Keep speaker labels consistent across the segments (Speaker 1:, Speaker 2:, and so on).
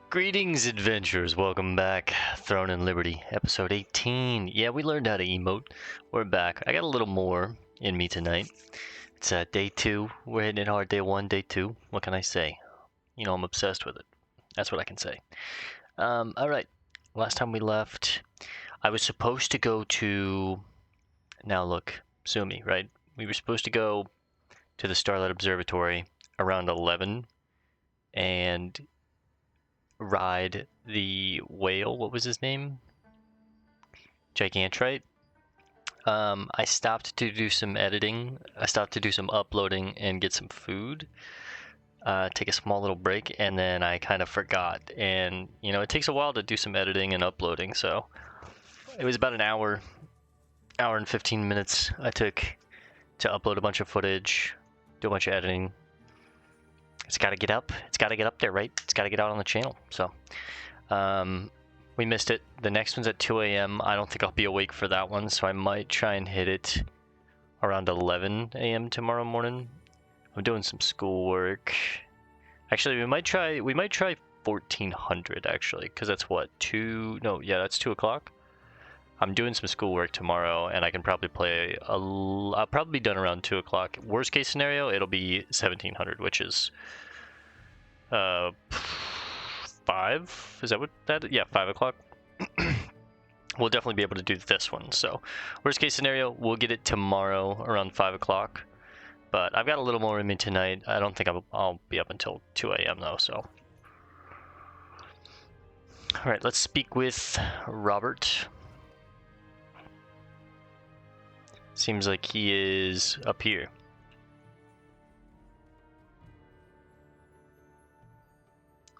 Speaker 1: Greetings, adventurers. Welcome back. Throne and Liberty, episode 18. Yeah, we learned how to emote. We're back. I got a little more in me tonight. It's day 2. We're hitting it hard. Day 1, day 2. What can I say? You know, I'm obsessed with it. That's what I can say. Alright. Last time we left, I was supposed to go to... Now look, Sumi, right? We were supposed to go to the Starlight Observatory around 11 and ride the whale. What was his name? Gigantrite. I stopped to do some editing. I stopped to do some uploading and get some food. Take a small little break, and then I kind of forgot. And you know, it takes a while to do some editing and uploading, so it was about an hour and 15 minutes I took to upload a bunch of footage, do a bunch of editing. It's got to get up. It's got to get up there, right? It's got to get out on the channel. So, we missed it. The next one's at 2 a.m. I don't think I'll be awake for that one, so I might try and hit it around 11 a.m. tomorrow morning. I'm doing some schoolwork. Actually, we might try 1400 actually, because that's what, 2? No, yeah, that's 2 o'clock. I'm doing some schoolwork tomorrow, and I can probably play. I'll probably be done around 2 o'clock. Worst case scenario, it'll be 1700, which is 5. Is that what that? Yeah, 5 o'clock. We'll definitely be able to do this one. So, worst case scenario, we'll get it tomorrow around 5 o'clock. But I've got a little more in me tonight. I don't think I'll be up until 2 a.m. though. So, all right, let's speak with Robert. Seems like he is up here.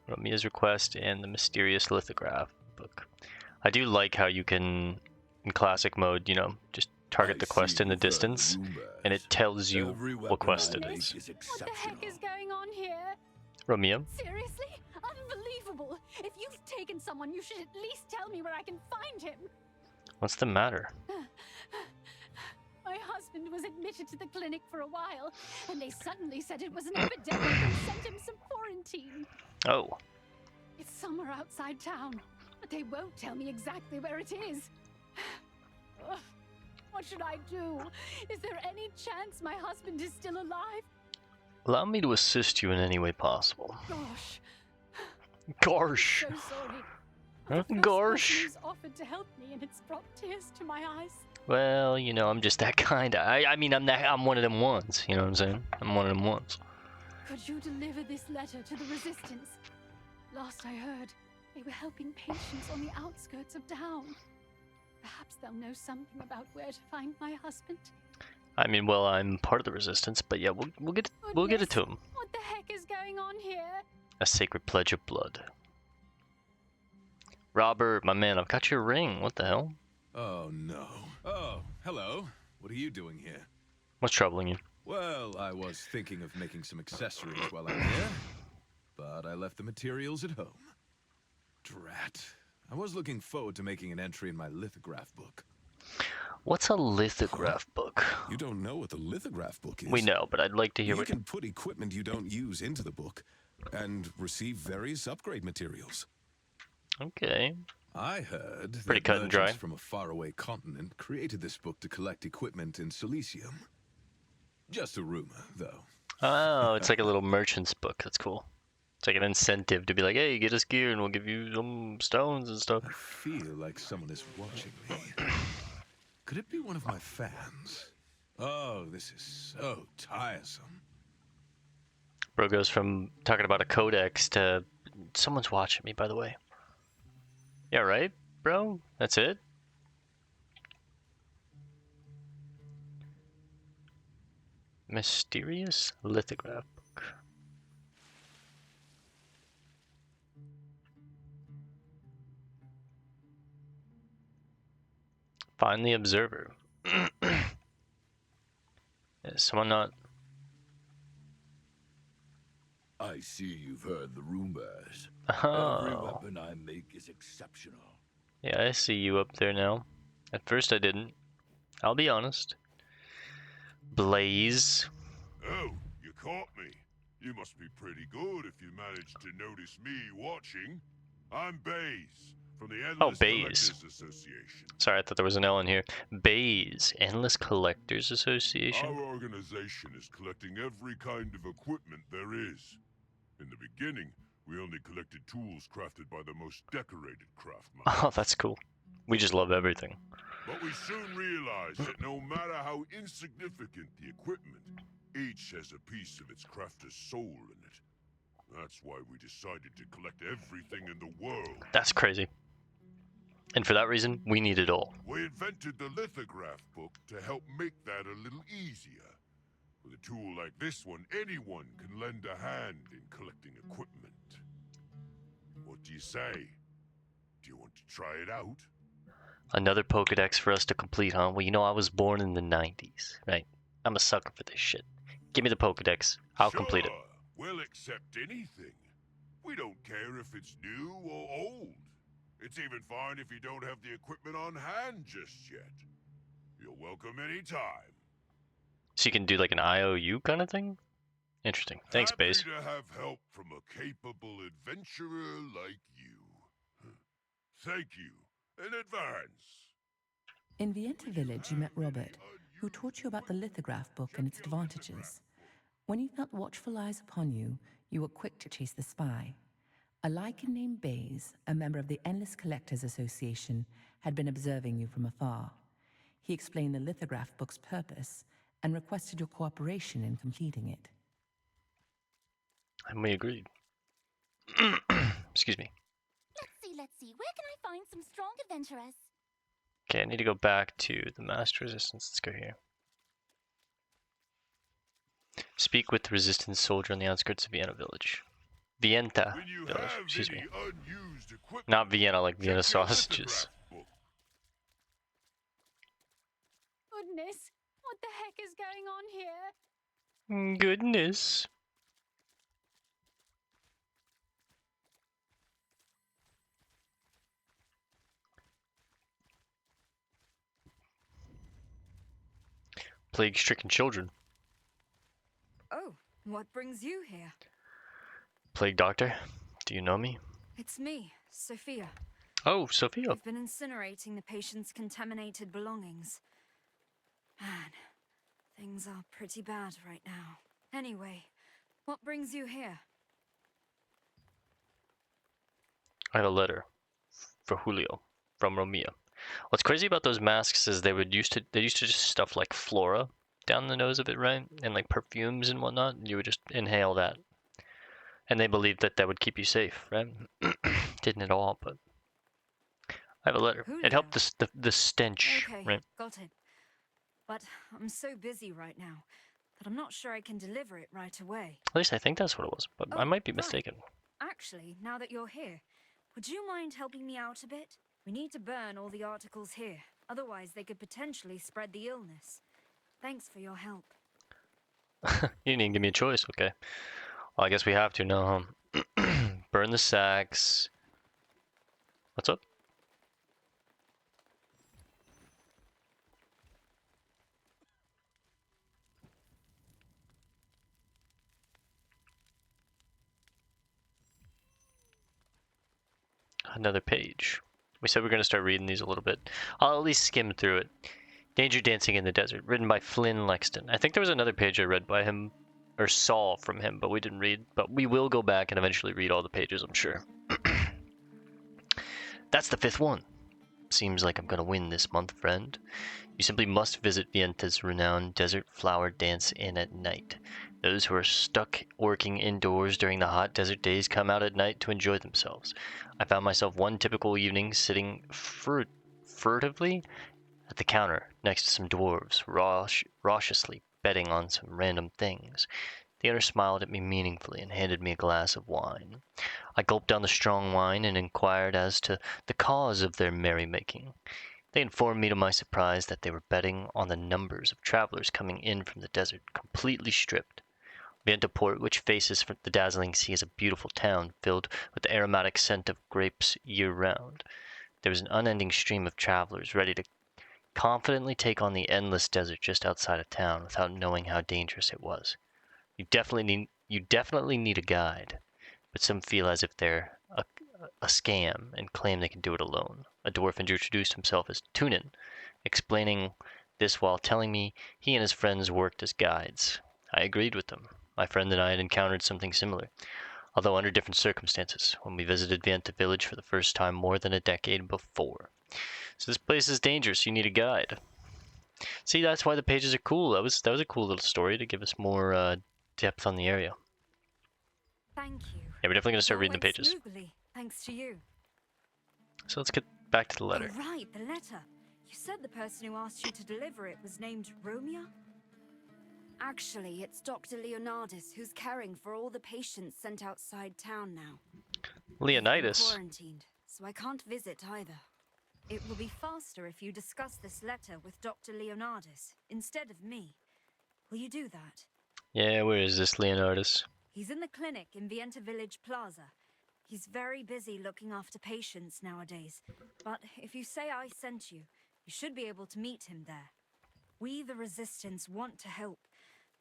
Speaker 1: Romia's request and the mysterious lithograph book. I do like how you can, in classic mode, you know, just target the quest in the distance, and it tells you what quest it is.
Speaker 2: What the heck is going on here?
Speaker 1: Romeo?
Speaker 2: Seriously? Unbelievable! If you've taken someone, you should at least tell me where I can find him.
Speaker 1: What's the matter?
Speaker 2: My husband was admitted to the clinic for a while, and they suddenly said it was an epidemic and sent him some quarantine.
Speaker 1: Oh.
Speaker 2: It's somewhere outside town, but they won't tell me exactly where it is. Ugh, what should I do? Is there any chance my husband is still alive?
Speaker 1: Allow me to assist you in any way possible.
Speaker 2: Gosh.
Speaker 1: Gosh.
Speaker 2: I'm so sorry.
Speaker 1: Huh?
Speaker 2: The first
Speaker 1: Gosh.
Speaker 2: person who's offered to help me, and it's brought tears to my eyes.
Speaker 1: Well, you know, I'm just that kind of. I mean, I'm one of them ones. You know what I'm saying? I'm one of them ones.
Speaker 2: Could you deliver this letter to the Resistance? Last I heard, they were helping patients on the outskirts of town. Perhaps they'll know something about where to find my husband.
Speaker 1: I mean, well, I'm part of the Resistance, but yeah, we'll get it to him.
Speaker 2: What the heck is going on here?
Speaker 1: A sacred pledge of blood. Robert, my man, I've got your ring. What the hell?
Speaker 3: Oh, no. Oh, hello. What are you doing here?
Speaker 1: What's troubling you?
Speaker 3: Well, I was thinking of making some accessories while I'm here, but I left the materials at home. Drat. I was looking forward to making an entry in my lithograph book.
Speaker 1: What's a lithograph book?
Speaker 3: You don't know what the lithograph book is?
Speaker 1: We know, but I'd like to hear
Speaker 3: You
Speaker 1: what...
Speaker 3: can put equipment you don't use into the book, and receive various upgrade materials.
Speaker 1: Okay.
Speaker 3: I heard
Speaker 1: Pretty
Speaker 3: that
Speaker 1: cut and dry.
Speaker 3: merchants from a faraway continent created this book to collect equipment in Silesium. Just a rumor, though.
Speaker 1: Oh, it's like a little merchant's book. That's cool. It's like an incentive to be like, hey, get us gear and we'll give you some stones and stuff.
Speaker 3: I feel like someone is watching me. Could it be one of my fans? Oh, this is so tiresome.
Speaker 1: Bro goes from talking about a codex to someone's watching me, by the way. Yeah, right, bro? That's it? Mysterious lithograph book. Find the observer. Is someone not...
Speaker 4: I see you've heard the rumors. Every
Speaker 1: Oh.
Speaker 4: weapon I make is exceptional.
Speaker 1: Yeah, I see you up there now. At first I didn't. I'll be honest. Blaze.
Speaker 5: Oh, you caught me. You must be pretty good if you managed to notice me watching.
Speaker 4: I'm Baze, from the
Speaker 1: Oh,
Speaker 4: Endless
Speaker 1: Baze.
Speaker 4: Collectors Association.
Speaker 1: Sorry, I thought there was an L in here. Baze, Endless Collectors Association.
Speaker 4: Our organization is collecting every kind of equipment there is. In the beginning, we only collected tools crafted by the most decorated craftsmen.
Speaker 1: Oh, that's cool. We just love everything.
Speaker 4: But we soon realized that no matter how insignificant the equipment, each has a piece of its crafter's soul in it. That's why we decided to collect everything in the world.
Speaker 1: That's crazy. And for that reason, we need it all.
Speaker 4: We invented the lithograph book to help make that a little easier. With a tool like this one, anyone can lend a hand in collecting equipment. What do you say? Do you want to try it out?
Speaker 1: Another Pokedex for us to complete, huh? Well, you know, I was born in the 90s, right? I'm a sucker for this shit. Give me the Pokedex. I'll complete it.
Speaker 4: Sure, we'll accept anything. We don't care if it's new or old. It's even fine if you don't have the equipment on hand just yet. You're welcome anytime.
Speaker 1: So you can do like an IOU kind of thing? Interesting. Thanks, Baze.
Speaker 4: Happy to have help from a capable adventurer like you. Thank you in advance.
Speaker 5: In Vienta Village, you met Robert, who taught you about the lithograph book and its advantages. When you felt watchful eyes upon you, you were quick to chase the spy. A lycan named Baze, a member of the Endless Collectors Association, had been observing you from afar. He explained the lithograph book's purpose and requested your cooperation in completing it.
Speaker 1: And we agreed. Excuse me.
Speaker 6: Let's see. Where can I find some strong adventurers?
Speaker 1: Okay, I need to go back to the Master Resistance. Let's go here. Speak with the Resistance soldier on the outskirts of Vienna Village. Vienta
Speaker 4: When you
Speaker 1: Village,
Speaker 4: have
Speaker 1: excuse
Speaker 4: any
Speaker 1: me.
Speaker 4: unused equipment,
Speaker 1: Not Vienna like
Speaker 4: check
Speaker 1: Vienna
Speaker 4: your
Speaker 1: sausages.
Speaker 4: lithograph book.
Speaker 2: Goodness, what the heck is going on here?
Speaker 1: Goodness. Plague-stricken children.
Speaker 7: Oh, what brings you here?
Speaker 1: Plague Doctor, do you know me?
Speaker 7: It's me, Sophia.
Speaker 1: Oh, Sophia.
Speaker 7: I've been incinerating the patient's contaminated belongings. Man, things are pretty bad right now. Anyway, what brings you here?
Speaker 1: I have a letter for Julio from Romia. What's crazy about those masks is they used to just stuff like Flora down the nose of it, right? And like perfumes and whatnot. You would just inhale that. And they believed that that would keep you safe, right? Didn't at all, but I have a letter. It helped the stench,
Speaker 7: Okay,
Speaker 1: right?
Speaker 7: got it. But I'm so busy right now that I'm not sure I can deliver it right away.
Speaker 1: At least I think that's what it was, but I
Speaker 7: Oh,
Speaker 1: might be
Speaker 7: right.
Speaker 1: mistaken.
Speaker 7: Actually, now that you're here, would you mind helping me out a bit? We need to burn all the articles here. Otherwise, they could potentially spread the illness. Thanks for your help.
Speaker 1: You didn't even give me a choice, okay. Well, I guess we have to now, huh? Burn the sacks. What's up? Another page. We said we are going to start reading these a little bit. I'll at least skim through it. Danger Dancing in the Desert, written by Flynn Lexton. I think there was another page I read by him, or saw from him, but we didn't read. But we will go back and eventually read all the pages, I'm sure. That's the 5th one. Seems like I'm going to win this month, friend. You simply must visit Vienta's renowned Desert Flower Dance Inn at night. Those who are stuck working indoors during the hot desert days come out at night to enjoy themselves. I found myself one typical evening sitting furtively at the counter next to some dwarves, raucously betting on some random things. The owner smiled at me meaningfully and handed me a glass of wine. I gulped down the strong wine and inquired as to the cause of their merrymaking. They informed me to my surprise that they were betting on the numbers of travelers coming in from the desert, completely stripped. Vientaport, which faces the dazzling sea, is a beautiful town filled with the aromatic scent of grapes year-round. There was an unending stream of travelers ready to confidently take on the endless desert just outside of town without knowing how dangerous it was. You definitely need a guide, but some feel as if they're a scam and claimed they could do it alone. A dwarf introduced himself as Tunin, explaining this while telling me he and his friends worked as guides. I agreed with them. My friend and I had encountered something similar, although under different circumstances, when we visited Vienta village for the first time more than a decade before. So this place is dangerous. You need a guide. See, that's why the pages are cool. That was a cool little story to give us more depth on the area.
Speaker 7: Thank you.
Speaker 1: Yeah, we're definitely gonna start
Speaker 7: All
Speaker 1: reading the
Speaker 7: went
Speaker 1: pages.
Speaker 7: smoothly, thanks to you.
Speaker 1: So let's get back to the letter.
Speaker 7: Oh, right, the letter. You said the person who asked you to deliver it was named Romeo?
Speaker 8: Actually, it's Dr. Leonardus who's caring for all the patients sent outside town now.
Speaker 1: Leonidas.
Speaker 8: Quarantined, so I can't visit either.
Speaker 7: It will be faster if you discuss this letter with Dr. Leonardus instead of me. Will you do that?
Speaker 1: Yeah, where is this Leonardus?
Speaker 7: He's in the clinic in Vienta Village Plaza. He's very busy looking after patients nowadays, but if you say I sent you, you should be able to meet him there. We, the Resistance, want to help,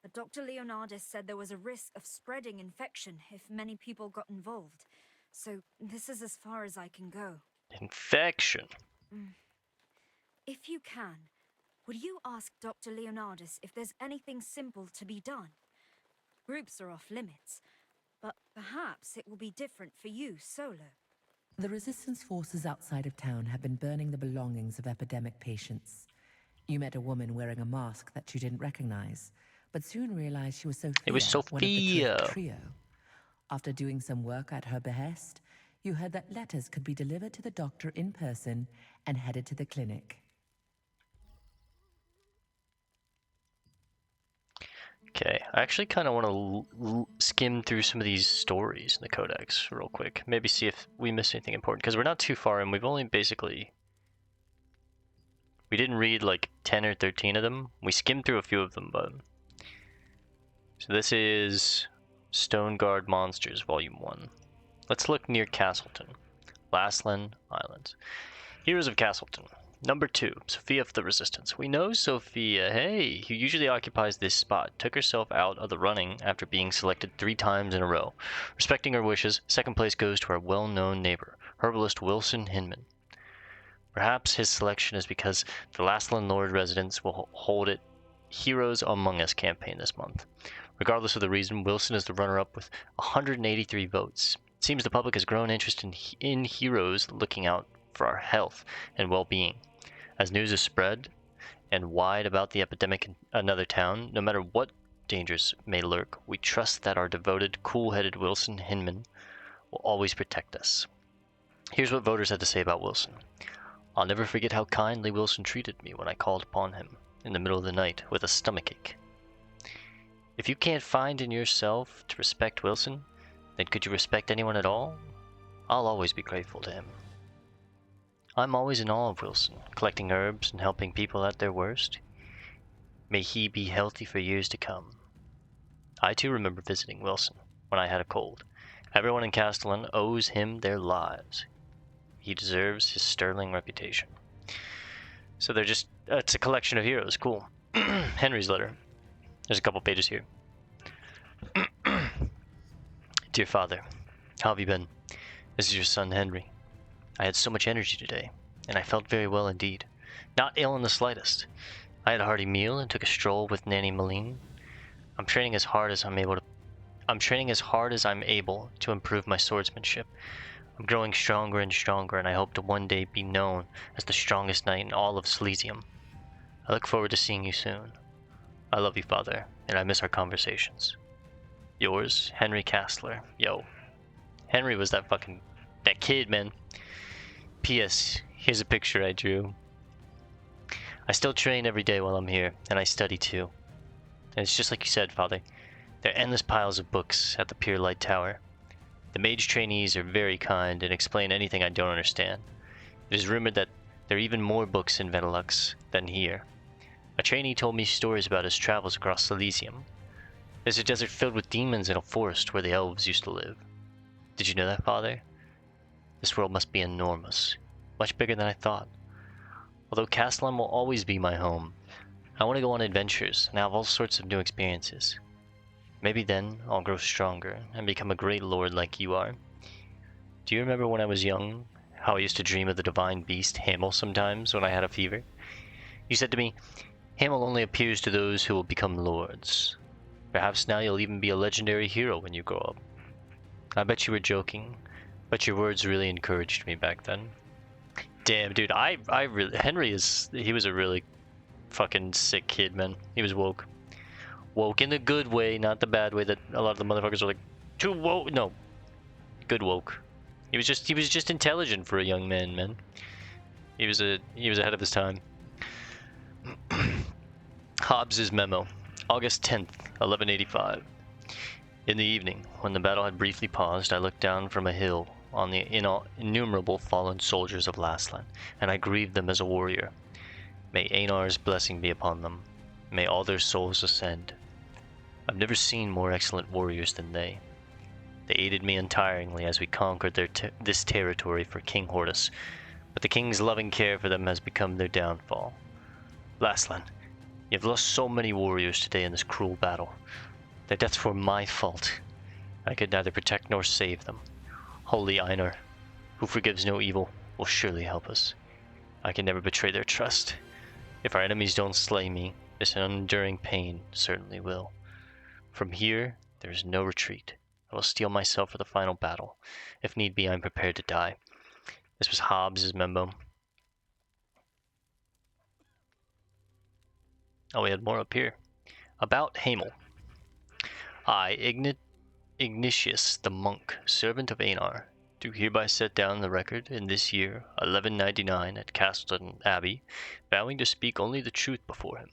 Speaker 7: but Dr. Leonardus said there was a risk of spreading infection if many people got involved. So this is as far as I can go.
Speaker 1: Infection.
Speaker 7: If you can, would you ask Dr. Leonardus if there's anything simple to be done? Groups are off limits, but perhaps it will be different for you solo.
Speaker 5: The resistance forces outside of town have been burning the belongings of epidemic patients. You met a woman wearing a mask that you didn't recognize, but soon realized she was Sophia.
Speaker 1: It was
Speaker 5: One of the
Speaker 1: Sophia.
Speaker 5: Drift trio. After doing some work at her behest, you heard that letters could be delivered to the doctor in person and headed to the clinic.
Speaker 1: Okay, I actually kind of want to skim through some of these stories in the Codex real quick. Maybe see if we missed anything important, because we're not too far in. We've only basically... We didn't read like 10 or 13 of them. We skimmed through a few of them, but... So this is Stoneguard Monsters, Volume 1. Let's look near Castleton. Lastland Islands. Heroes of Castleton. Number 2, Sophia of the Resistance. We know Sophia, hey, who usually occupies this spot, took herself out of the running after being selected 3 times in a row. Respecting her wishes, second place goes to our well-known neighbor, herbalist Wilson Hinman. Perhaps his selection is because the Lastland Lord residents will hold it Heroes Among Us campaign this month. Regardless of the reason, Wilson is the runner-up with 183 votes. It seems the public has grown interest in heroes looking out for our health and well-being. As news is spread and wide about the epidemic in another town, no matter what dangers may lurk, we trust that our devoted, cool-headed Wilson Hinman will always protect us. Here's what voters had to say about Wilson. I'll never forget how kindly Wilson treated me when I called upon him in the middle of the night with a stomachache. If you can't find in yourself to respect Wilson, then could you respect anyone at all? I'll always be grateful to him. I'm always in awe of Wilson, collecting herbs and helping people at their worst. May he be healthy for years to come. I too remember visiting Wilson when I had a cold. Everyone in Castellan owes him their lives. He deserves his sterling reputation. So they're just, it's a collection of heroes, cool. Henry's letter. There's a couple pages here. Dear Father, how have you been? This is your son Henry. I had so much energy today, and I felt very well indeed. Not ill in the slightest. I had a hearty meal and took a stroll with Nanny Maline. I'm training as hard as I'm able to improve my swordsmanship. I'm growing stronger and stronger, and I hope to one day be known as the strongest knight in all of Silesium. I look forward to seeing you soon. I love you, Father, and I miss our conversations. Yours, Henry Castler. Yo. Henry was that kid, man. P.S. Here's a picture I drew. I still train every day while I'm here, and I study too. And it's just like you said, Father. There are endless piles of books at the Pier Light Tower. The mage trainees are very kind and explain anything I don't understand. It is rumored that there are even more books in Venelux than here. A trainee told me stories about his travels across Silesium. There's a desert filled with demons and a forest where the elves used to live. Did you know that, Father? This world must be enormous, much bigger than I thought. Although Castellan will always be my home, I want to go on adventures and have all sorts of new experiences. Maybe then I'll grow stronger and become a great lord like you are. Do you remember when I was young, how I used to dream of the divine beast Hamel sometimes when I had a fever? You said to me, Hamel only appears to those who will become lords. Perhaps now you'll even be a legendary hero when you grow up. I bet you were joking, but your words really encouraged me back then. Damn, dude, Henry he was a really fucking sick kid, man. He was woke. Woke in the good way, not the bad way that a lot of the motherfuckers are like, too woke. No, good woke. He was just intelligent for a young man. He was ahead of his time. Hobbes's memo, August 10th, 1185. In the evening, when the battle had briefly paused, I looked down from a hill on the innumerable fallen soldiers of Lastland, and I grieved them as a warrior. May Einar's blessing be upon them. May all their souls ascend. I've never seen more excellent warriors than they. They aided me untiringly as we conquered this territory for King Hortus, but the king's loving care for them has become their downfall. Lastland, you have lost so many warriors today in this cruel battle. Their deaths were my fault. I could neither protect nor save them. Holy Einar, who forgives no evil, will surely help us. I can never betray their trust. If our enemies don't slay me, this unenduring pain certainly will. From here, there is no retreat. I will steel myself for the final battle. If need be, I am prepared to die. This was Hobbes's memo. Oh, we had more up here. About Hamel. I, Ignatius the monk, servant of Einar, do hereby set down the record in this year, 1199, at Castleton Abbey, vowing to speak only the truth before him.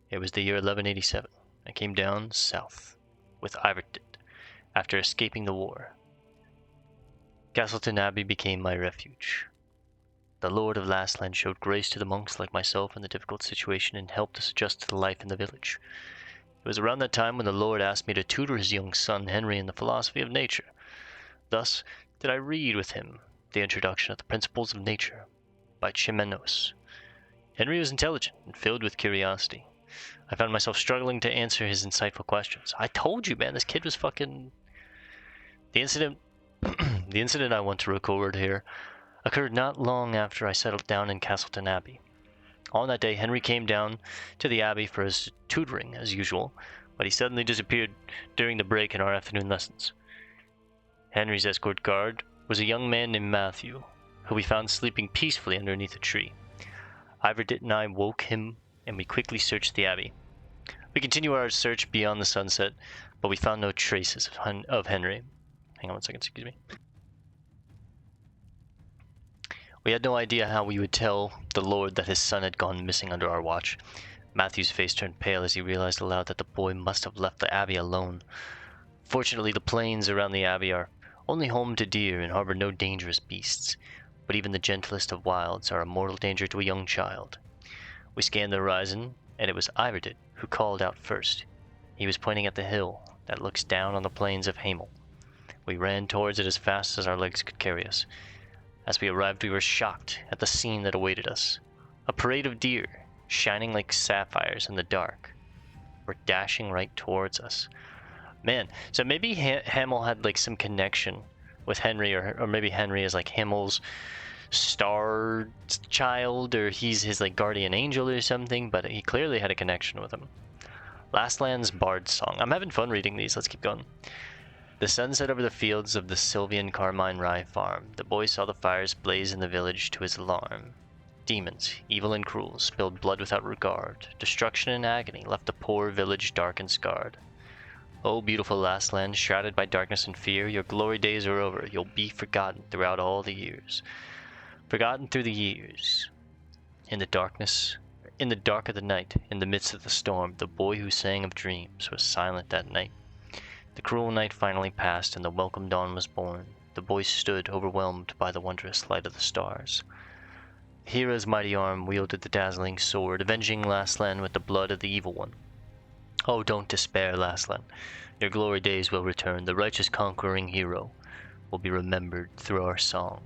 Speaker 1: It was the year 1187. I came down south with Iverdit after escaping the war. Castleton Abbey became my refuge. The Lord of Lastland showed grace to the monks like myself in the difficult situation and helped us adjust to the life in the village. It was around that time when the Lord asked me to tutor his young son Henry in the philosophy of nature. Thus did I read with him the introduction of the Principles of Nature by Chimenos. Henry was intelligent and filled with curiosity. I found myself struggling to answer his insightful questions. I told you, man, this kid was fucking... The incident I want to record here occurred not long after I settled down in Castleton Abbey. On that day, Henry came down to the Abbey for his tutoring, as usual, but he suddenly disappeared during the break in our afternoon lessons. Henry's escort guard was a young man named Matthew, who we found sleeping peacefully underneath a tree. Iverdit and I woke him, and we quickly searched the Abbey. We continued our search beyond the sunset, but we found no traces of Henry. Hang on one second, excuse me. We had no idea how we would tell the Lord that his son had gone missing under our watch. Matthew's face turned pale as he realized aloud that the boy must have left the Abbey alone. Fortunately, the plains around the Abbey are only home to deer and harbor no dangerous beasts, but even the gentlest of wilds are a mortal danger to a young child. We scanned the horizon, and it was Iverdit who called out first. He was pointing at the hill that looks down on the plains of Hamel. We ran towards it as fast as our legs could carry us. As we arrived, we were shocked at the scene that awaited us. A parade of deer, shining like sapphires in the dark, were dashing right towards us. Man, so maybe Hamel had like some connection with Henry, or maybe Henry is like Hamel's star child, or he's his like guardian angel or something, but he clearly had a connection with him. Lastland's Bard's Song. I'm having fun reading these. Let's keep going. The sun set over the fields of the Sylvian Carmine Rye farm. The boy saw the fires blaze in the village to his alarm. Demons, evil and cruel, spilled blood without regard. Destruction and agony left the poor village dark and scarred. O beautiful Lastland, shrouded by darkness and fear, your glory days are over. You'll be forgotten throughout all the years. Forgotten through the years. In the dark of the night, in the midst of the storm, the boy who sang of dreams was silent that night. The cruel night finally passed, and the welcome dawn was born. The boy stood, overwhelmed by the wondrous light of the stars. Hera's mighty arm wielded the dazzling sword, avenging Lastland with the blood of the evil one. Oh, don't despair, Lastland. Your glory days will return. The righteous conquering hero will be remembered through our song.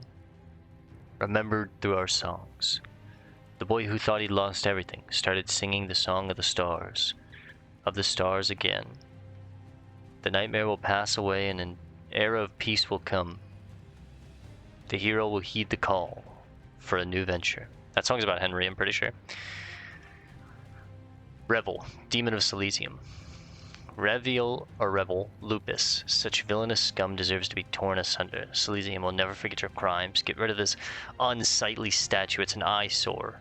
Speaker 1: Remembered through our songs. The boy who thought he'd lost everything started singing the song of the stars again. The nightmare will pass away and an era of peace will come. The hero will heed the call for a new venture. That song's about Henry, I'm pretty sure. Revel, Demon of Silesium. Revel Lupus. Such villainous scum deserves to be torn asunder. Silesium will never forget your crimes. Get rid of this unsightly statue. It's an eyesore.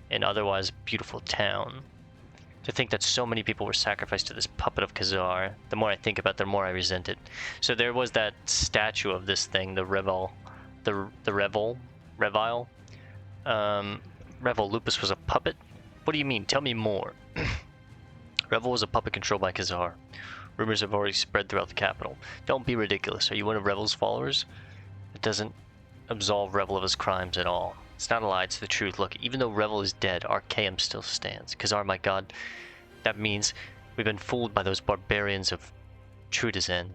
Speaker 1: An otherwise beautiful town. To think that so many people were sacrificed to this puppet of Khazar. The more I think about it, the more I resent it. So there was that statue of this thing, the Revel. Revel Lupus was a puppet? What do you mean? Tell me more. Revel was a puppet controlled by Khazar. Rumors have already spread throughout the capital. Don't be ridiculous. Are you one of Revel's followers? It doesn't absolve Revel of his crimes at all. It's not a lie, it's the truth. Look, even though Revel is dead, Archaeum still stands. Khazar, my god, that means we've been fooled by those barbarians of Trudazen.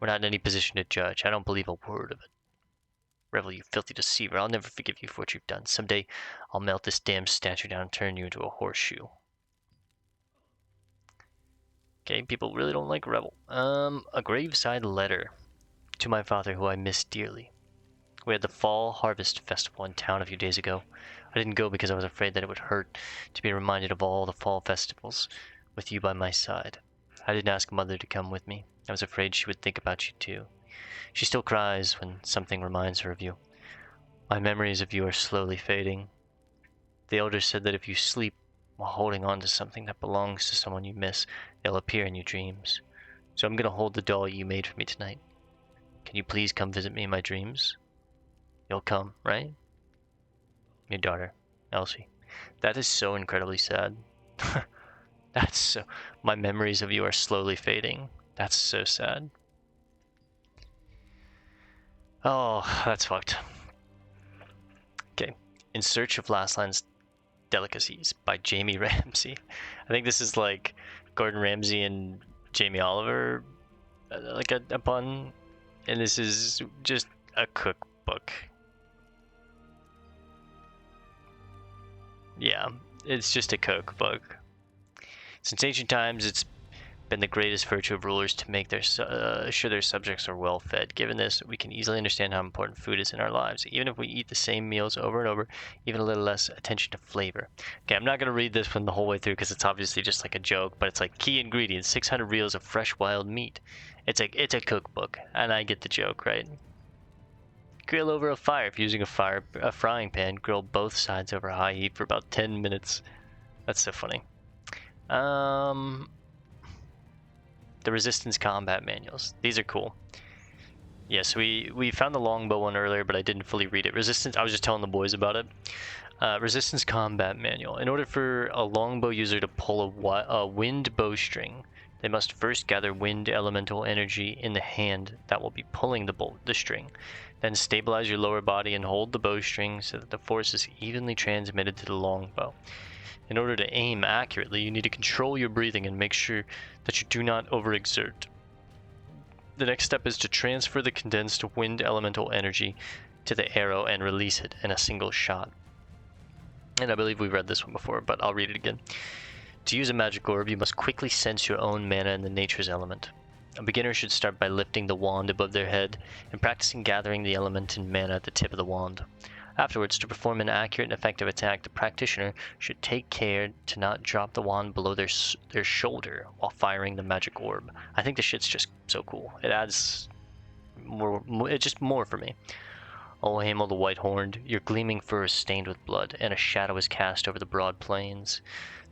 Speaker 1: We're not in any position to judge. I don't believe a word of it. Revel, you filthy deceiver. I'll never forgive you for what you've done. Someday, I'll melt this damn statue down and turn you into a horseshoe. Okay, people really don't like Revel. A graveside letter to my father, who I miss dearly. We had the Fall Harvest Festival in town a few days ago. I didn't go because I was afraid that it would hurt to be reminded of all the fall festivals with you by my side. I didn't ask Mother to come with me. I was afraid she would think about you too. She still cries when something reminds her of you. My memories of you are slowly fading. The elders said that if you sleep while holding on to something that belongs to someone you miss, they'll appear in your dreams. So I'm going to hold the doll you made for me tonight. Can you please come visit me in my dreams? You'll come, right? Your daughter, Elsie. That is so incredibly sad. That's so... My memories of you are slowly fading. That's so sad. Oh, that's fucked. Okay. In Search of Last Land's Delicacies by Jamie Ramsey. I think this is like Gordon Ramsay and Jamie Oliver, like a pun. And this is just a cookbook. Yeah, it's just a cookbook. Since ancient times, it's been the greatest virtue of rulers to make sure their subjects are well fed. Given this, we can easily understand how important food is in our lives. Even if we eat the same meals over and over, even a little less attention to flavor. Okay, I'm not going to read this one the whole way through because it's obviously just like a joke, but it's like key ingredients, 600 reels of fresh wild meat. It's a cookbook, and I get the joke, right? Grill over a fire. If using a frying pan, grill both sides over high heat for about 10 minutes. That's so funny. The Resistance combat manuals. These are cool. Yes, we found the longbow one earlier, but I didn't fully read it. Resistance, I was just telling the boys about it. Resistance combat manual. In order for a longbow user to pull a wind bowstring, they must first gather wind elemental energy in the hand that will be pulling the string. Then stabilize your lower body and hold the bowstring so that the force is evenly transmitted to the longbow. In order to aim accurately, you need to control your breathing and make sure that you do not overexert. The next step is to transfer the condensed wind elemental energy to the arrow and release it in a single shot. And I believe we've read this one before, but I'll read it again. To use a magic orb, you must quickly sense your own mana in the nature's element. A beginner should start by lifting the wand above their head and practicing gathering the element and mana at the tip of the wand. Afterwards, to perform an accurate and effective attack, the practitioner should take care to not drop the wand below their shoulder while firing the magic orb. I think this shit's just so cool. It adds more, it's just more for me. O Hamel the White-Horned, your gleaming fur is stained with blood, and a shadow is cast over the broad plains.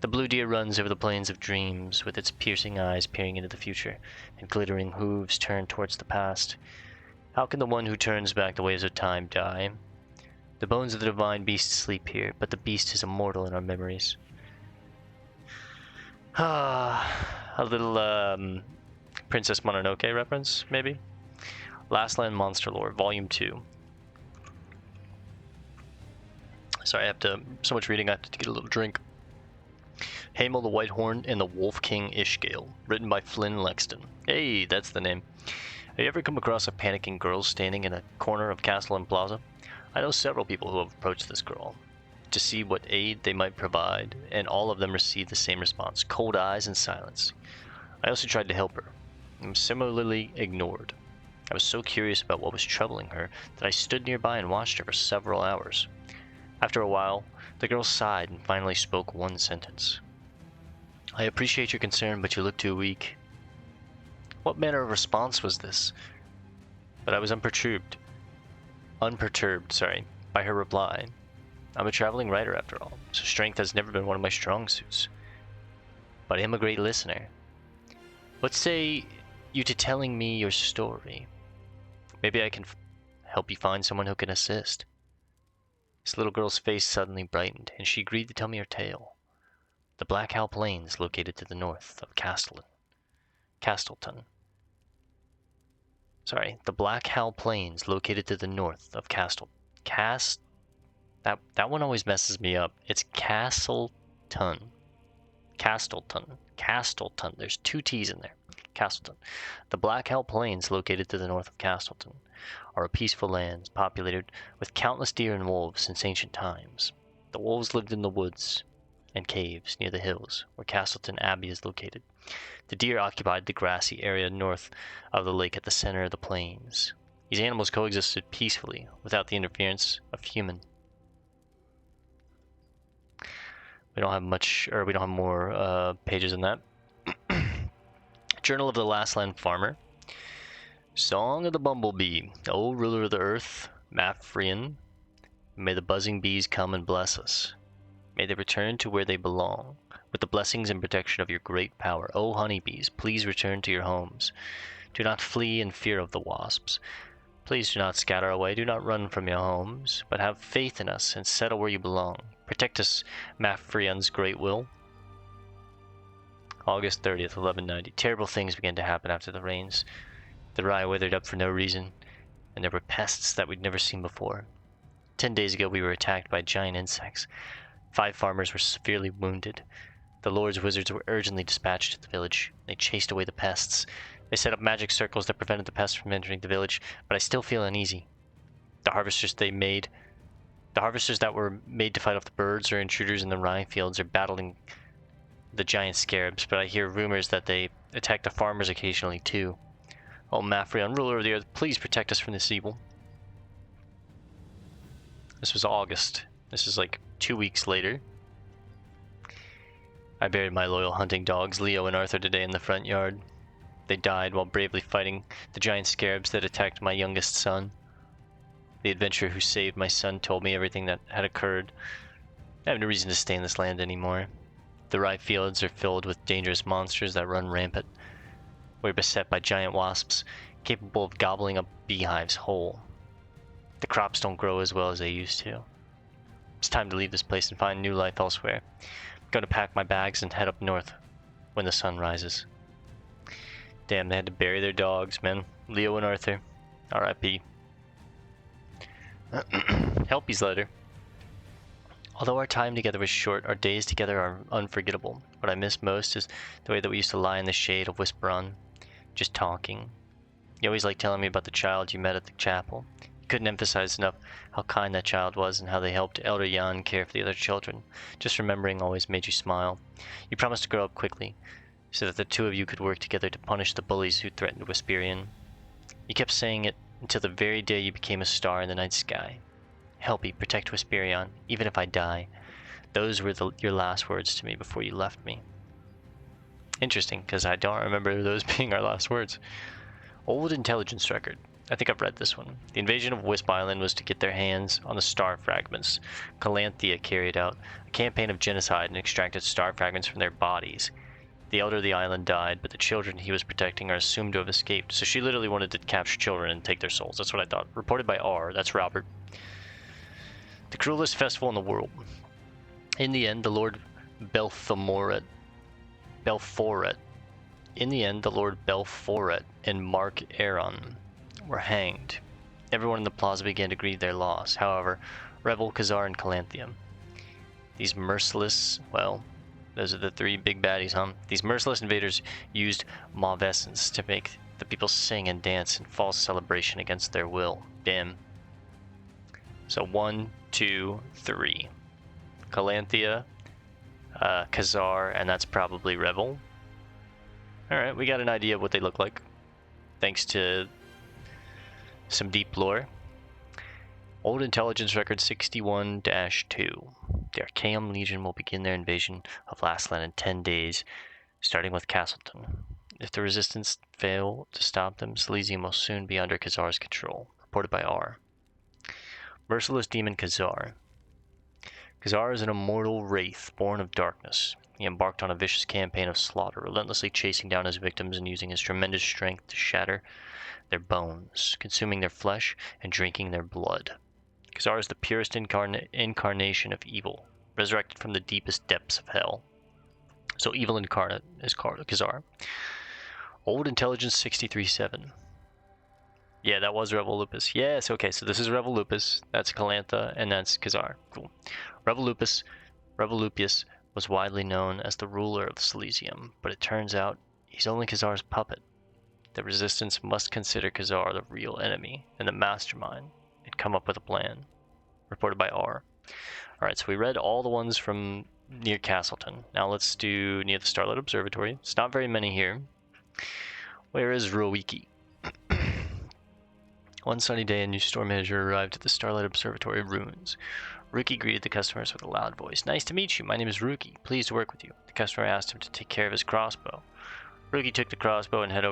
Speaker 1: The blue deer runs over the plains of dreams, with its piercing eyes peering into the future, and glittering hooves turned towards the past. How can the one who turns back the waves of time die? The bones of the divine beast sleep here, but the beast is immortal in our memories. A little Princess Mononoke reference, maybe? Last Land Monster Lore, Volume 2. Sorry, so much reading, I have to get a little drink. Hamel the White-Horned and the Wolf King Ishgale, written by Flynn Lexton. Hey, that's the name. Have you ever come across a panicking girl standing in a corner of Castle and Plaza? I know several people who have approached this girl to see what aid they might provide, and all of them received the same response, cold eyes and silence. I also tried to help her. I'm similarly ignored. I was so curious about what was troubling her that I stood nearby and watched her for several hours. After a while, the girl sighed and finally spoke one sentence. "I appreciate your concern, but you look too weak." What manner of response was this? But I was unperturbed, by her reply. I'm a traveling writer after all, so strength has never been one of my strong suits. But I am a great listener. What say you to telling me your story? Maybe I can help you find someone who can assist. This little girl's face suddenly brightened, and she agreed to tell me her tale. The Black Howell Plains, located to the north of the Black Howell Plains, located to the north of that one always messes me up. It's Castleton. There's 2 T's in there. Castleton. The Black Howell Plains, located to the north of Castleton, are a peaceful land populated with countless deer and wolves since ancient times. The wolves lived in the woods and caves near the hills where Castleton Abbey is located. The deer occupied the grassy area north of the lake at the center of the plains. These animals coexisted peacefully without the interference of human. We don't have more pages than that. Journal of the Last Land Farmer. Song of the Bumblebee. O ruler of the earth, Mafrian, may the buzzing bees come and bless us. May they return to where they belong, with the blessings and protection of your great power. O honeybees, please return to your homes. Do not flee in fear of the wasps. Please do not scatter away, do not run from your homes, but have faith in us and settle where you belong. Protect us, Mafrian's great will. August 30th, 1190. Terrible things began to happen after the rains. The rye withered up for no reason, and there were pests that we'd never seen before. 10 days ago we were attacked by giant insects. 5 farmers were severely wounded. The Lord's wizards were urgently dispatched to the village. They chased away the pests. They set up magic circles that prevented the pests from entering the village, but I still feel uneasy. The harvesters that were made to fight off the birds or intruders in the rye fields are battling the giant scarabs, but I hear rumors that they attack the farmers occasionally too. Oh, Mafrian, ruler of the earth, please protect us from this evil. This was August. This is like 2 weeks later. I buried my loyal hunting dogs, Leo and Arthur, today in the front yard. They died while bravely fighting the giant scarabs that attacked my youngest son. The adventurer who saved my son told me everything that had occurred. I have no reason to stay in this land anymore. The rye fields are filled with dangerous monsters that run rampant. We're beset by giant wasps, capable of gobbling up beehives whole. The crops don't grow as well as they used to. It's time to leave this place and find new life elsewhere. I'm going to pack my bags and head up north when the sun rises. Damn, they had to bury their dogs, man. Leo and Arthur. R.I.P. Helpy's letter. Although our time together was short, our days together are unforgettable. What I miss most is the way that we used to lie in the shade of Whisperon, just talking. You always liked telling me about the child you met at the chapel. You couldn't emphasize enough how kind that child was and how they helped Elder Jan care for the other children. Just remembering always made you smile. You promised to grow up quickly, so that the 2 of you could work together to punish the bullies who threatened Whisperian. You kept saying it until the very day you became a star in the night sky. Helpy, protect Whisperion, even if I die. Those were your last words to me before you left me. Interesting, because I don't remember those being our last words. Old intelligence record. I think I've read this one. The invasion of Wisp Island was to get their hands on the star fragments. Calanthea carried out a campaign of genocide and extracted star fragments from their bodies. The elder of the island died, but the children he was protecting are assumed to have escaped. So she literally wanted to capture children and take their souls. That's what I thought. Reported by R. That's Robert. The cruelest festival in the world. In the end, the Lord Belforet and Mark Aaron were hanged. Everyone in the plaza began to grieve their loss. However, Rebel, Khazar, and Calanthea. These merciless, those are the 3 big baddies, huh? These merciless invaders used Mauvessence to make the people sing and dance in false celebration against their will. Damn. So 1, 2, 3. Calanthea, Khazar, and that's probably Rebel. Alright, we got an idea of what they look like. Thanks to Some deep lore. Old Intelligence Record 61-2. The Archaeum Legion will begin their invasion of Lastland in 10 days, starting with Castleton. If the Resistance fail to stop them, Silesium will soon be under Khazar's control. Reported by R. Merciless Demon Khazar. Khazar is an immortal wraith born of darkness. He embarked on a vicious campaign of slaughter, relentlessly chasing down his victims and using his tremendous strength to shatter their bones, consuming their flesh, and drinking their blood. Khazar is the purest incarnation of evil, resurrected from the deepest depths of hell. So evil incarnate is Khazar. Old Intelligence 63-7. Yeah, that was Revel Lupus. Yes, okay, so this is Revel Lupus, that's Calantha, and that's Khazar. Cool. Revel Lupius was widely known as the ruler of Silesium, but it turns out he's only Khazar's puppet. The Resistance must consider Khazar the real enemy and the mastermind and come up with a plan. Reported by R. Alright, so we read all the ones from near Castleton. Now let's do near the Starlight Observatory. It's not very many here. Where is Roiki? One sunny day, a new store manager arrived at the Starlight Observatory ruins. Ruki greeted the customers with a loud voice. Nice to meet you. My name is Ruki. Pleased to work with you. The customer asked him to take care of his crossbow. Ruki took the crossbow and head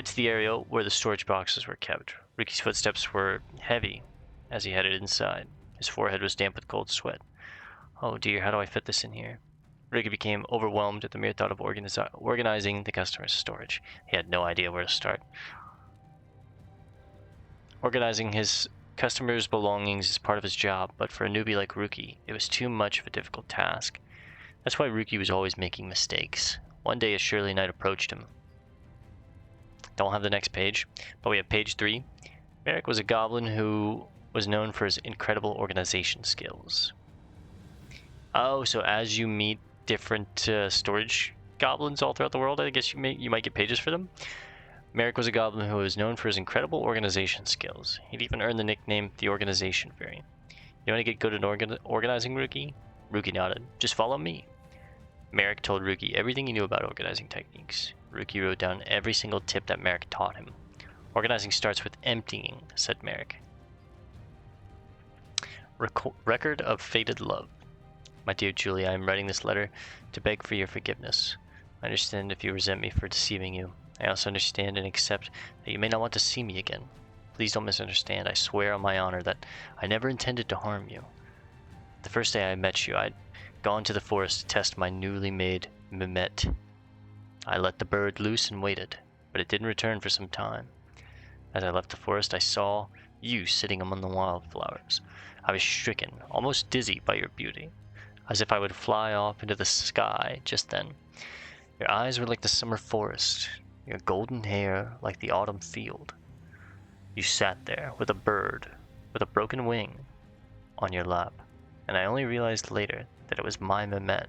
Speaker 1: to the area where the storage boxes were kept. Ruki's footsteps were heavy as he headed inside. His forehead was damp with cold sweat. Oh dear, how do I fit this in here? Ruki became overwhelmed at the mere thought of organizing the customer's storage. He had no idea where to start. Organizing his customers' belongings is part of his job, but for a newbie like Ruki, it was too much of a difficult task. That's why Ruki was always making mistakes. One day a Shirley Knight approached him. Don't have the next page, but we have page 3. Merrick was a goblin who was known for his incredible organization skills. Oh, so as you meet different storage goblins all throughout the world, I guess you might get pages for them. Merrick was a goblin who was known for his incredible organization skills. He'd even earned the nickname the Organization Fairy. You want to get good at organizing, Ruki? Ruki nodded. Just follow me. Merrick told Ruki everything he knew about organizing techniques. Ruki wrote down every single tip that Merrick taught him. Organizing starts with emptying, said Merrick. Record of Fated Love. My dear Julia, I am writing this letter to beg for your forgiveness. I understand if you resent me for deceiving you. I also understand and accept that you may not want to see me again. Please don't misunderstand. I swear on my honor that I never intended to harm you. The first day I met you, I'd gone to the forest to test my newly made Mehmet. I let the bird loose and waited, but it didn't return for some time. As I left the forest, I saw you sitting among the wildflowers. I was stricken, almost dizzy by your beauty, as if I would fly off into the sky just then. Your eyes were like the summer forest, your golden hair like the autumn field. You sat there with a bird, with a broken wing, on your lap, and I only realized later that it was my Mehmet.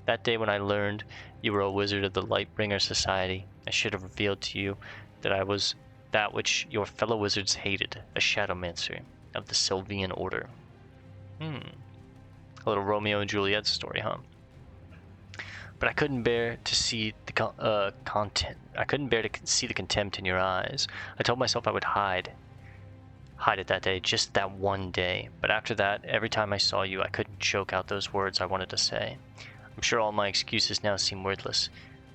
Speaker 1: That day when I learned you were a wizard of the Lightbringer Society, I should have revealed to you that I was that which your fellow wizards hated, a Shadowmancer of the Sylvian Order. A little Romeo and Juliet story, huh? But I couldn't bear to see the I couldn't bear to see the contempt in your eyes. I told myself I would hide it that day, just that one day. But after that, every time I saw you, I couldn't choke out those words I wanted to say. I'm sure all my excuses now seem worthless,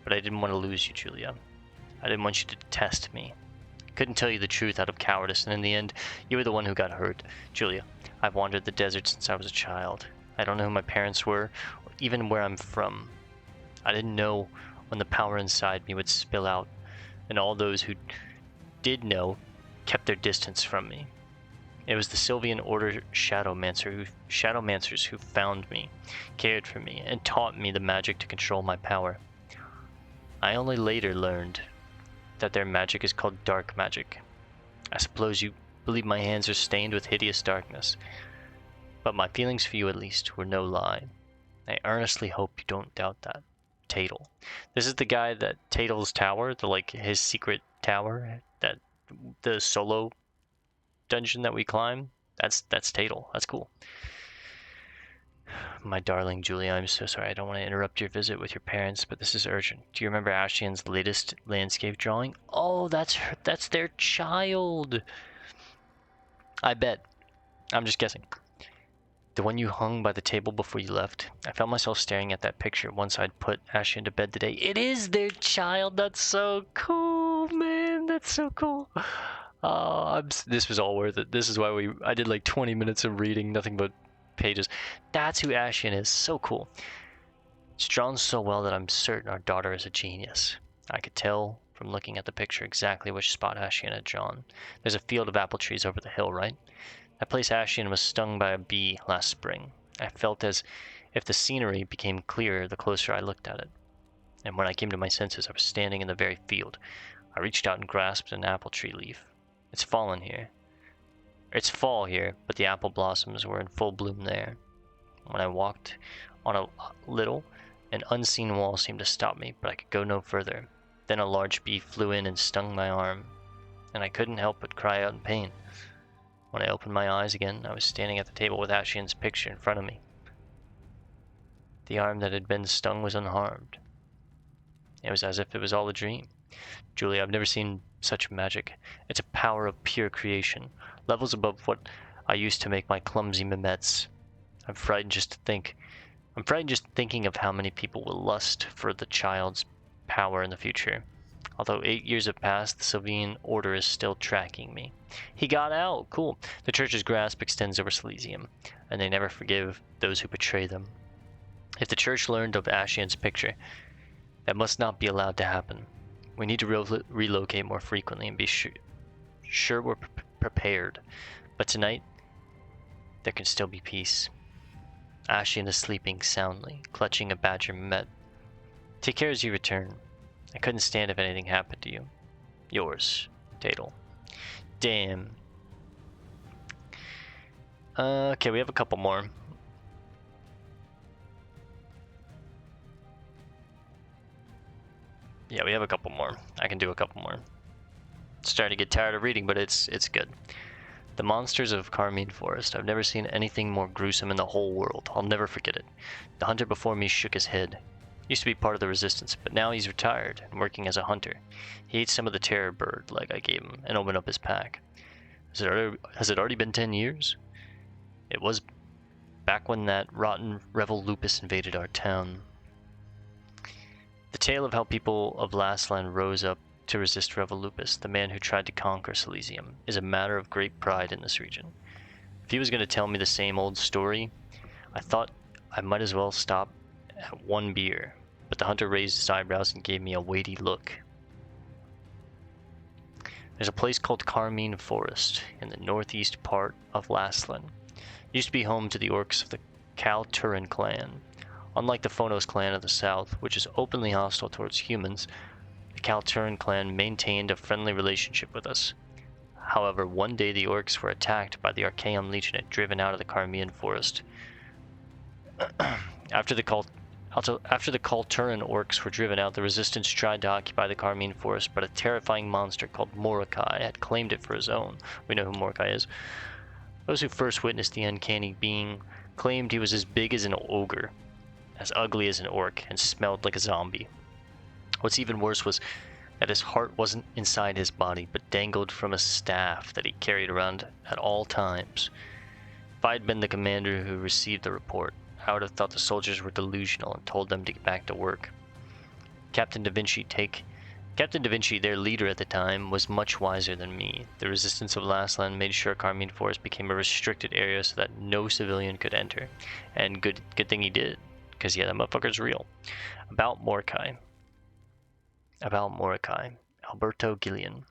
Speaker 1: but I didn't want to lose you, Julia. I didn't want you to detest me. I couldn't tell you the truth out of cowardice, and in the end, you were the one who got hurt. Julia, I've wandered the desert since I was a child. I don't know who my parents were, or even where I'm from. I didn't know when the power inside me would spill out, and all those who did know kept their distance from me. It was the Sylvian Order Shadowmancers who found me, cared for me, and taught me the magic to control my power. I only later learned that their magic is called dark magic. I suppose you believe my hands are stained with hideous darkness, but my feelings for you at least were no lie. I earnestly hope you don't doubt that. Tatel. This is the guy that Tatel's tower, his secret tower, that the solo dungeon that we climb. That's Tatel. That's cool. My darling Julia, I'm so sorry. I don't want to interrupt your visit with your parents, but this is urgent. Do you remember Ashian's latest landscape drawing? Oh, that's their child. I bet. I'm just guessing. The one you hung by the table before you left. I found myself staring at that picture once I'd put Ashian to bed today. It is their child. That's so cool, man. That's so cool. This was all worth it. This is why I did like 20 minutes of reading, nothing but pages. That's who Ashian is. So cool. It's drawn so well that I'm certain our daughter is a genius. I could tell from looking at the picture exactly which spot Ashian had drawn. There's a field of apple trees over the hill, right? That place Ashian was stung by a bee last spring. I felt as if the scenery became clearer the closer I looked at it. And when I came to my senses, I was standing in the very field. I reached out and grasped an apple tree leaf. It's fallen here. It's fall here, but the apple blossoms were in full bloom there. When I walked on a little, an unseen wall seemed to stop me, but I could go no further. Then a large bee flew in and stung my arm, and I couldn't help but cry out in pain. When I opened my eyes again, I was standing at the table with Ashian's picture in front of me. The arm that had been stung was unharmed. It was as if it was all a dream. Julia, I've never seen such magic. It's a power of pure creation, levels above what I used to make my clumsy mimettes. I'm frightened just thinking of how many people will lust for the child's power in the future. Although 8 years have passed, the Sylvian Order is still tracking me. He got out! Cool. The Church's grasp extends over Silesium, and they never forgive those who betray them. If the Church learned of Ashian's picture, that must not be allowed to happen. We need to relocate more frequently and be sure we're prepared. But tonight, there can still be peace. Ashian is sleeping soundly, clutching a badger mimet. Take care as you return. I couldn't stand if anything happened to you. Yours, Tadal. Damn. Okay, we have a couple more. Yeah, we have a couple more. I can do a couple more. Starting to get tired of reading, but it's good. The monsters of Carmine Forest. I've never seen anything more gruesome in the whole world. I'll never forget it. The hunter before me shook his head. Used to be part of the resistance, but now he's retired and working as a hunter. He ate some of the terror bird leg I gave him and opened up his pack. Has it already been 10 years? It was back when that rotten Revel Lupus invaded our town. The tale of how people of Lastland rose up to resist Revel Lupus, the man who tried to conquer Silesium, is a matter of great pride in this region. If he was going to tell me the same old story, I thought I might as well stop at one beer. But the hunter raised his eyebrows and gave me a weighty look. There's a place called Carmine Forest in the northeast part of Lastland. It used to be home to the orcs of the Kalturan clan. Unlike the Phonos clan of the south, which is openly hostile towards humans, the Kalturan clan maintained a friendly relationship with us. However, one day the orcs were attacked by the Archaeum Legion and driven out of the Carmine Forest. After the Kalturan orcs were driven out, the resistance tried to occupy the Carmine Forest, but a terrifying monster called Mordecai had claimed it for his own. We know who Mordecai is. Those who first witnessed the uncanny being claimed he was as big as an ogre, as ugly as an orc, and smelled like a zombie. What's even worse was that his heart wasn't inside his body, but dangled from a staff that he carried around at all times. If I had been the commander who received the report, I would have thought the soldiers were delusional and told them to get back to work. Captain Da Vinci, their leader at the time, was much wiser than me. The resistance of Lastland made sure Carmine Forest became a restricted area so that no civilian could enter. And good thing he did, because yeah, that motherfucker's real. About Mordecai, Alberto Gillian.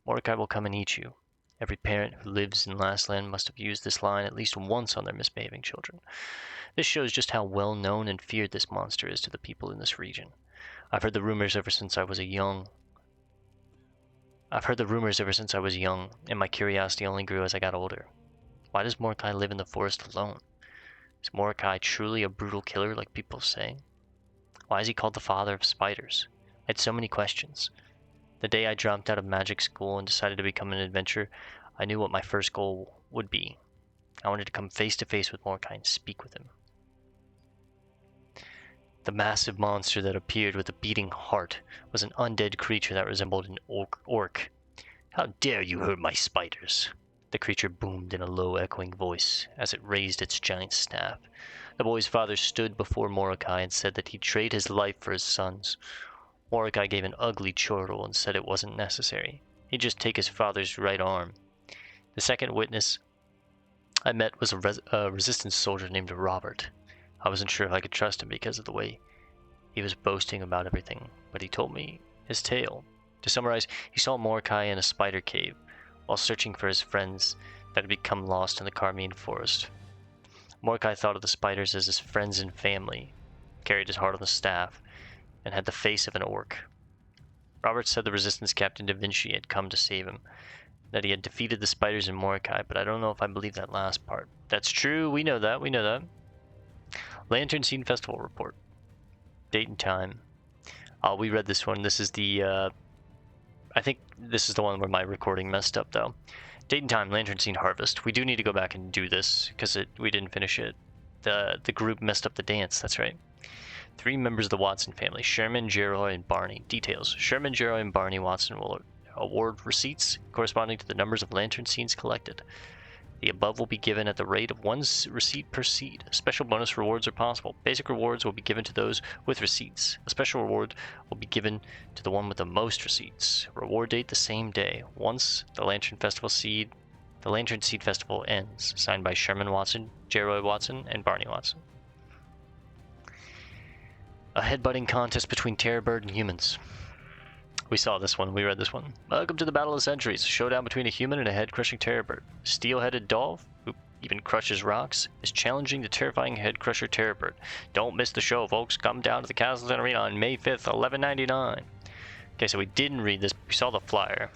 Speaker 1: Mordecai will come and eat you. Every parent who lives in Lastland must have used this line at least once on their misbehaving children. This shows just how well known and feared this monster is to the people in this region. I've heard the rumors ever since I was young, and my curiosity only grew as I got older. Why does Mordecai live in the forest alone? Is Mordecai truly a brutal killer like people say? Why is he called the father of spiders? I had so many questions. The day I dropped out of magic school and decided to become an adventurer, I knew what my first goal would be. I wanted to come face to face with Mordecai and speak with him. The massive monster that appeared with a beating heart was an undead creature that resembled an orc. "How dare you hurt my spiders?" The creature boomed in a low, echoing voice as it raised its giant staff. The boy's father stood before Mordecai and said that he'd trade his life for his son's. Mordecai gave an ugly chortle and said it wasn't necessary. He'd just take his father's right arm. The second witness I met was a resistance soldier named Robert. I wasn't sure if I could trust him because of the way he was boasting about everything, but he told me his tale. To summarize, he saw Mordecai in a spider cave while searching for his friends that had become lost in the Carmine forest. Mordecai thought of the spiders as his friends and family, carried his heart on the staff, and had the face of an orc. Robert said the resistance captain Da Vinci had come to save him, that he had defeated the spiders and Mordecai, but I don't know if I believe that last part. That's true, we know that. Lantern Scene Festival report. Date and time. We read this one. This is the, I think this is the one where my recording messed up, though. Date and time, Lantern Scene Harvest. We do need to go back and do this, because we didn't finish it. The group messed up the dance, that's right. 3 members of the Watson family, Sherman, Geroy, and Barney. Details. Sherman, Geroy, and Barney Watson will award receipts corresponding to the numbers of lantern scenes collected. The above will be given at the rate of 1 receipt per seed. Special bonus rewards are possible. Basic rewards will be given to those with receipts. A special reward will be given to the one with the most receipts. Reward date the same day. Once the Lantern Seed Festival ends. Signed by Sherman Watson, Geroy Watson, and Barney Watson. A headbutting contest between Terrorbird and humans. We saw this one, we read this one. Welcome to the Battle of the Centuries, a showdown between a human and a head-crushing Terrorbird. Steel-headed Dolph, who even crushes rocks, is challenging the terrifying head-crusher Terrorbird. Don't miss the show, folks. Come down to the Castleton Arena on May 5th, $11.99. Okay, so we didn't read this, we saw the flyer.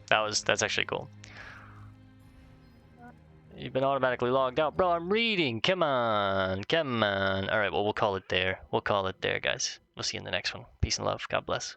Speaker 1: That's actually cool. You've been automatically logged out. Bro, I'm reading. Come on. Alright, well, we'll call it there. We'll call it there, guys. We'll see you in the next one. Peace and love. God bless.